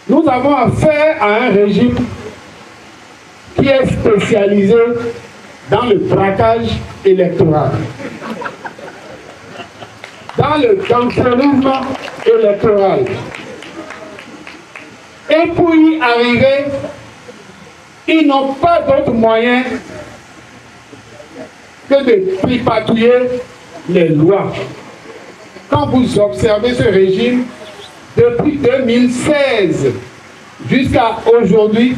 Nous avons affaire à un régime qui est spécialisé dans le braquage électoral, dans le gangsterisme électoral. Et pour y arriver, ils n'ont pas d'autre moyen que de tripatouiller les lois. Quand vous observez ce régime, depuis 2016 jusqu'à aujourd'hui,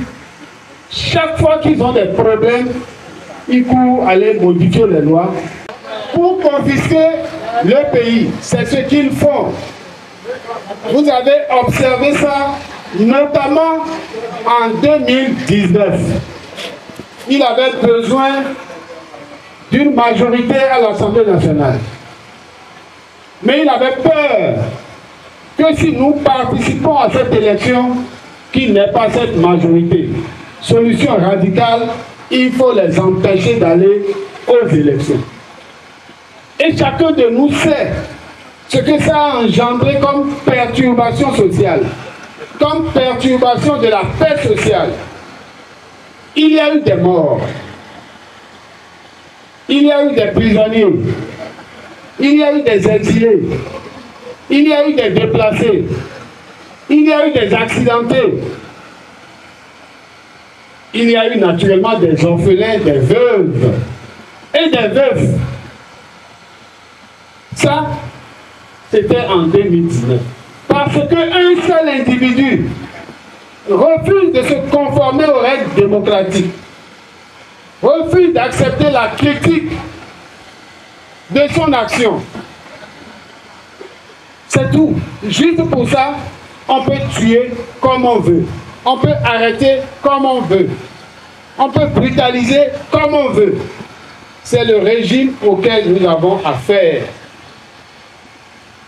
chaque fois qu'ils ont des problèmes, ils courent aller modifier les lois pour confisquer le pays. C'est ce qu'ils font. Vous avez observé ça notamment en 2019. Il avait besoin d'une majorité à l'Assemblée nationale. Mais il avait peur que si nous participons à cette élection, qu'il n'ait pas cette majorité. Solution radicale, il faut les empêcher d'aller aux élections. Et chacun de nous sait ce que ça a engendré comme perturbation sociale, comme perturbation de la paix sociale. Il y a eu des morts, il y a eu des prisonniers, il y a eu des exilés, il y a eu des déplacés, il y a eu des accidentés, il y a eu naturellement des orphelins, des veuves et des veufs. Ça, c'était en 2019. Parce qu'un seul individu refuse de se conformer aux règles démocratiques, refuse d'accepter la critique de son action. C'est tout. Juste pour ça, on peut tuer comme on veut. On peut arrêter comme on veut. On peut brutaliser comme on veut. C'est le régime auquel nous avons affaire.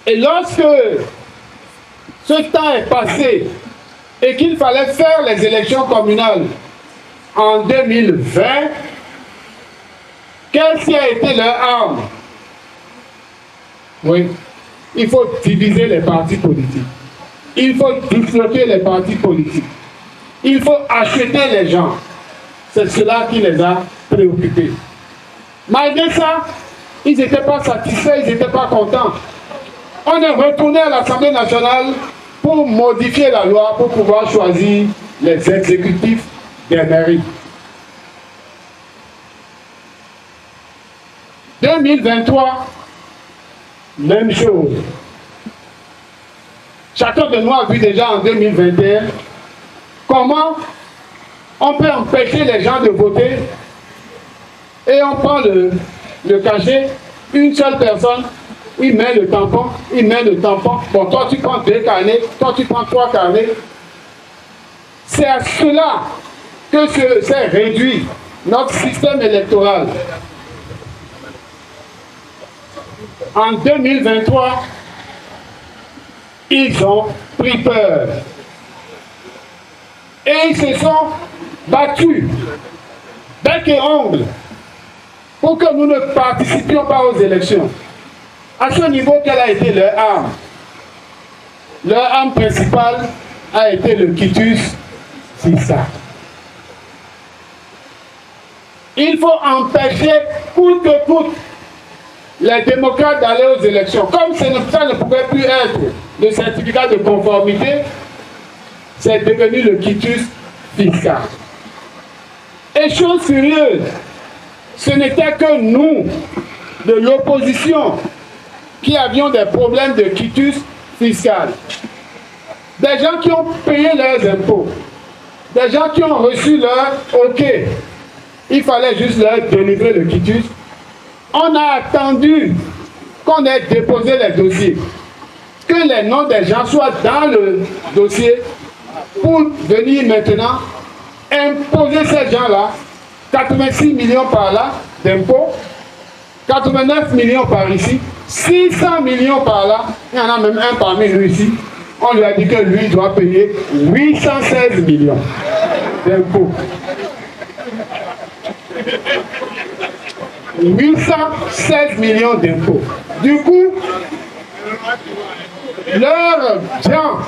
Et lorsque ce temps est passé et qu'il fallait faire les élections communales en 2020, qu'est-ce qui a été leur arme? Oui, il faut diviser les partis politiques. Il faut disloquer les partis politiques. Il faut acheter les gens. C'est cela qui les a préoccupés. Malgré ça, ils n'étaient pas satisfaits, ils n'étaient pas contents. On est retourné à l'Assemblée nationale pour modifier la loi, pour pouvoir choisir les exécutifs des mairies. 2023, même chose. Chacun de nous a vu déjà en 2021 comment on peut empêcher les gens de voter et on prend le cachet, une seule personne, il met le tampon, bon toi tu prends 2 carnets, toi tu prends 3 carnets. C'est à cela que s'est réduit notre système électoral. En 2023, ils ont pris peur. Et ils se sont battus, bec et ongle, pour que nous ne participions pas aux élections. À ce niveau, quelle a été leur arme? Leur arme principale a été le quitus fiscal. Il faut empêcher coûte que coûte les démocrates d'aller aux élections. Comme ça ne pouvait plus être le certificat de conformité, c'est devenu le quitus fiscal. Et chose curieuse, ce n'était que nous, de l'opposition, qui avions des problèmes de quitus fiscal. Des gens qui ont payé leurs impôts, des gens qui ont reçu leur OK. Il fallait juste leur délivrer le quitus. On a attendu qu'on ait déposé les dossiers, que les noms des gens soient dans le dossier pour venir maintenant imposer ces gens-là 86 millions par là d'impôts, 89 millions par ici, 600 millions par là, il y en a même un parmi nous ici, on lui a dit que lui doit payer 816 millions d'impôts. 816 millions d'impôts. Du coup, leurs gens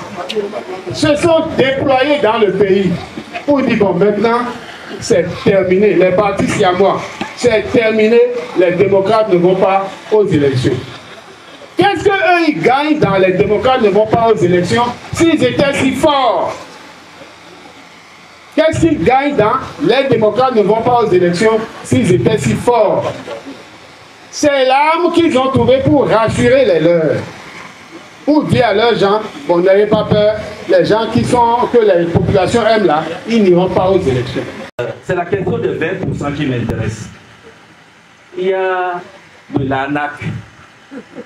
se sont déployés dans le pays pour dire bon, maintenant c'est terminé, les partis siamois, c'est terminé, les démocrates ne vont pas aux élections. Qu'est-ce qu'eux ils gagnent dans les démocrates ne vont pas aux élections s'ils étaient si forts? Qu'est-ce qu'ils gagnent dans les démocrates ne vont pas aux élections s'ils étaient si forts? C'est l'arme qu'ils ont trouvée pour rassurer les leurs. Pour dire à leurs gens, bon, n'ayez pas peur, les gens que les populations aiment là, ils n'iront pas aux élections. C'est la question de 20% qui m'intéresse. Il y a de l'ANAC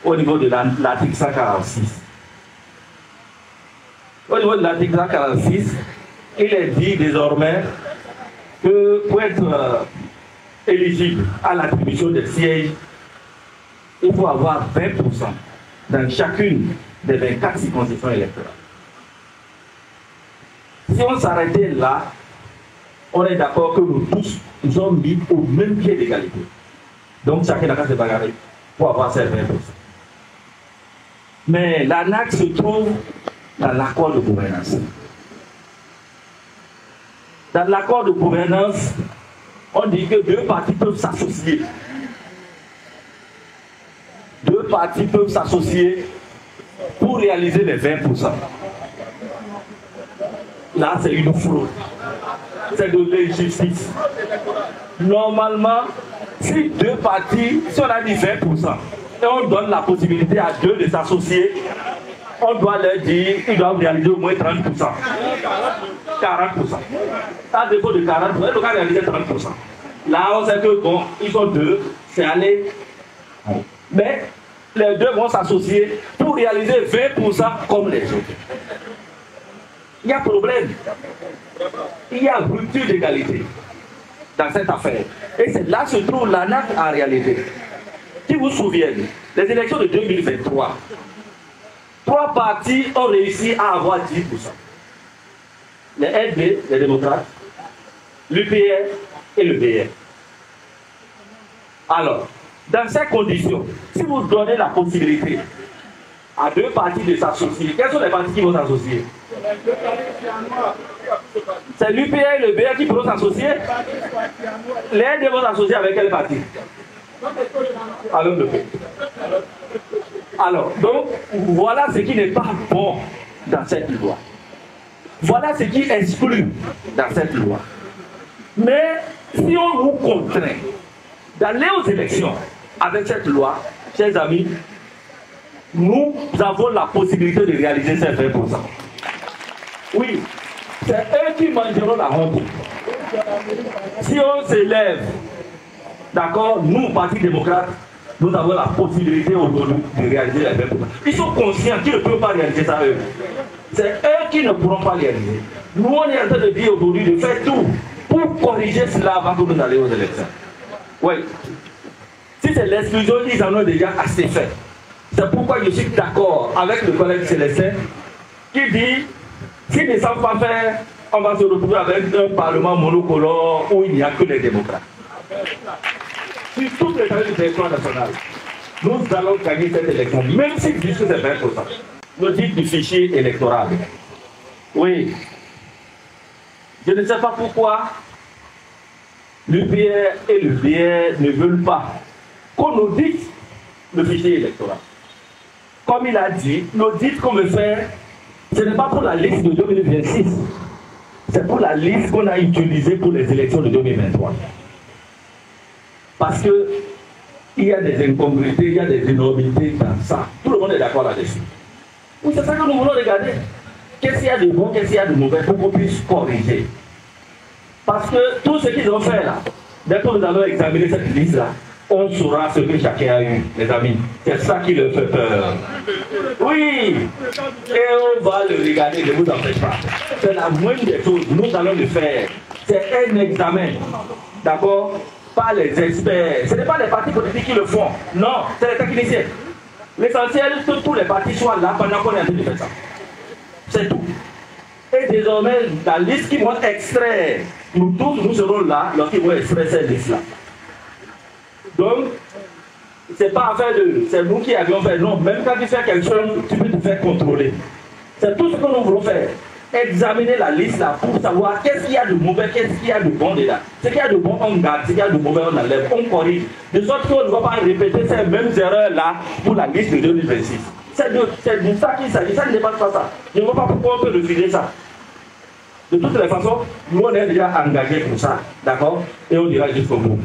au niveau de l'article 146. Au niveau de l'article 146, il est dit désormais que pour être éligible à l'attribution des sièges, il faut avoir 20% dans chacune des 24 circonscriptions électorales. Si on s'arrêtait là, on est d'accord que nous tous, nous sommes mis au même pied d'égalité. Donc chacun n'a qu'à se bagarrer pour avoir ces 20%. Mais l'ANAC se trouve dans l'accord de gouvernance. Dans l'accord de gouvernance, on dit que deux partis peuvent s'associer. Deux partis peuvent s'associer pour réaliser les 20%. Là, c'est une fraude. C'est de l'injustice. Normalement, si deux partis, si on a dit 20%, et on donne la possibilité à deux de s'associer, on doit leur dire qu'ils doivent réaliser au moins 30%. 40%. À défaut de 40%, ils doivent réaliser 30%. Là, on sait que bon, ils sont deux, c'est aller. Mais les deux vont s'associer pour réaliser 20% comme les autres. Il y a problème. Il y a rupture d'égalité dans cette affaire. Et c'est là que se trouve l'ANAC en réalité. Si vous vous souvenez, les élections de 2023, 3 partis ont réussi à avoir 10%. Les LD, les démocrates, l'UPR et le BR. Alors, dans ces conditions, si vous donnez la possibilité à deux partis de s'associer, quels sont les partis qui vont s'associer? C'est l'UPR et le BR qui pourront s'associer. Les LD vont s'associer avec quel parti? Avec le BR. Alors, donc, voilà ce qui n'est pas bon dans cette loi. Voilà ce qui exclut dans cette loi. Mais si on nous contraint d'aller aux élections avec cette loi, chers amis, nous avons la possibilité de réaliser ces 20%. Oui, c'est eux qui mangeront la honte. Si on s'élève, d'accord, nous, Parti démocrate, nous avons la possibilité aujourd'hui de réaliser les 20%. Ils sont conscients qu'ils ne peuvent pas réaliser ça eux. C'est eux qui ne pourront pas réaliser. Nous, on est en train de dire aujourd'hui de faire tout pour corriger cela avant que nous allions aux élections. Oui. Si c'est l'exclusion, ils en ont déjà assez fait. C'est pourquoi je suis d'accord avec le collègue Célestin qui dit s'ils ne savent pas faire, on va se retrouver avec un parlement monocolore où il n'y a que les démocrates. Sur toutes les années du territoire national, nous allons gagner cette élection, même si jusque c'est 20%. Le titre du fichier électoral. Oui. Je ne sais pas pourquoi l'UPR et le BR ne veulent pas qu'on audite le fichier électoral. Comme il a dit, l'audit qu'on veut faire, ce n'est pas pour la liste de 2026, c'est pour la liste qu'on a utilisée pour les élections de 2023. Parce que il y a des incongruités, il y a des énormités dans ça. Tout le monde est d'accord là-dessus. C'est ça que nous voulons regarder. Qu'est-ce qu'il y a de bon, qu'est-ce qu'il y a de mauvais pour qu'on puisse corriger. Parce que tout ce qu'ils ont fait là, dès que nous allons examiner cette liste-là, on saura ce que chacun a eu, les amis. C'est ça qui leur fait peur. Oui, et on va le regarder, ne vous en faites pas. C'est la moindre des choses, nous allons le faire. C'est un examen, d'accord, pas les experts. Ce n'est pas les partis politiques qui le font, non, c'est les techniciens. L'essentiel, que tous les partis soient là pendant qu'on est en train de faire ça. C'est tout. Et désormais, la liste qui vont extraire, nous tous, nous serons là lorsqu'ils vont extraire cette liste-là. Donc, c'est pas affaire de... C'est nous qui avions fait. Non, même quand tu fais quelque chose, tu peux te faire contrôler. C'est tout ce que nous voulons faire. Examiner la liste là pour savoir qu'est-ce qu'il y a de mauvais, qu'est-ce qu'il y a de bon dedans. Ce qu'il y a de bon, on garde. Ce qu'il y a de mauvais, on enlève. On corrige. De sorte qu'on ne va pas répéter ces mêmes erreurs là pour la liste de 2026. C'est de ça qu'il s'agit. Ça ne dépasse pas ça. Je ne vois pas pourquoi on peut refuser ça. De toutes les façons, nous on est déjà engagés pour ça. D'accord? Et on ira jusqu'au bout.